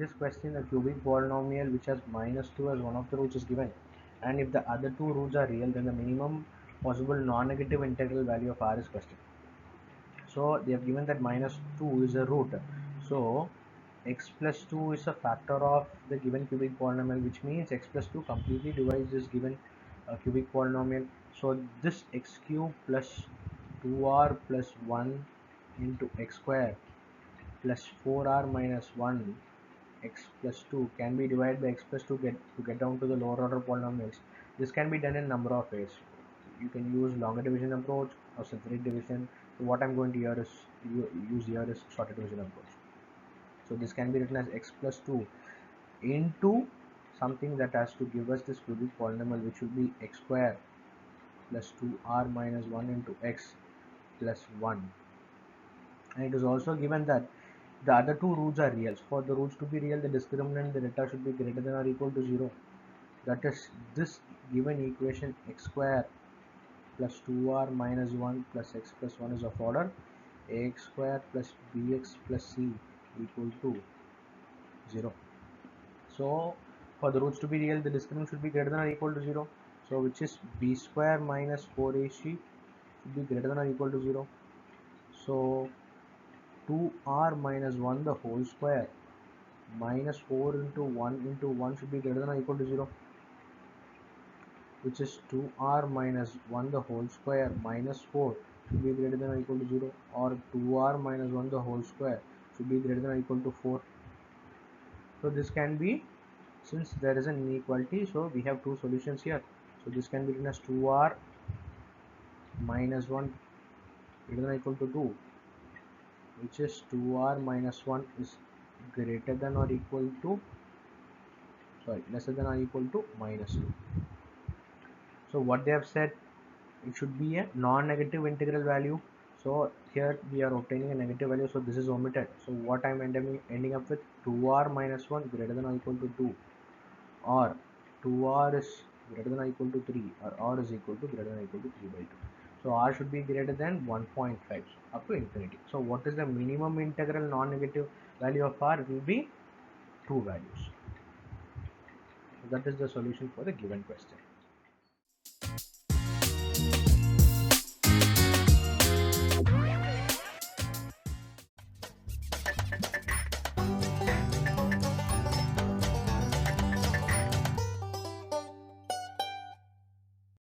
this question a cubic polynomial which has -2 as one of the roots is given, and if the other two roots are real, then the minimum possible non-negative integral value of r is question. So they have given that -2 is a root. So x plus 2 is a factor of the given cubic polynomial, which means x plus 2 completely divides this given cubic polynomial. So this x cube plus 2r plus 1 into x square plus 4r minus 1 x plus 2 can be divided by x plus 2 to get down to the lower order polynomials. This can be done in a number of ways. You can use longer division approach or synthetic division. So what I'm going to use here is shorter division approach. So this can be written as x plus 2 into something that has to give us this cubic polynomial, which will be x square plus 2r minus 1 into x plus 1. And it is also given that the other two roots are real. So for the roots to be real, the discriminant, the delta should be greater than or equal to 0. That is, this given equation x square plus 2r minus 1 plus x plus 1 is of order ax square plus bx plus c equal to 0. So for the roots to be real, the discriminant should be greater than or equal to 0. So which is b square minus 4ac should be greater than or equal to 0. So 2r minus 1 the whole square minus 4 into 1 should be greater than or equal to 0, which is 2r minus 1 the whole square minus 4 should be greater than or equal to 0, or 2r minus 1 the whole square should be greater than or equal to 4. So this can be, since there is an inequality, so we have two solutions here. So this can be written as 2r minus 1 greater than or equal to 2, which is 2r minus 1 is greater than or equal to, lesser than or equal to minus 2. So what they have said, it should be a non-negative integral value. So here we are obtaining a negative value, so this is omitted. So what I'm ending up with 2r minus 1 greater than or equal to 2, or 2r is greater than or equal to 3, or r is equal to greater than or equal to 3 by 2. So r should be greater than 1.5 up to infinity. So what is the minimum integral non-negative value of r? It will be two values. So that is the solution for the given question.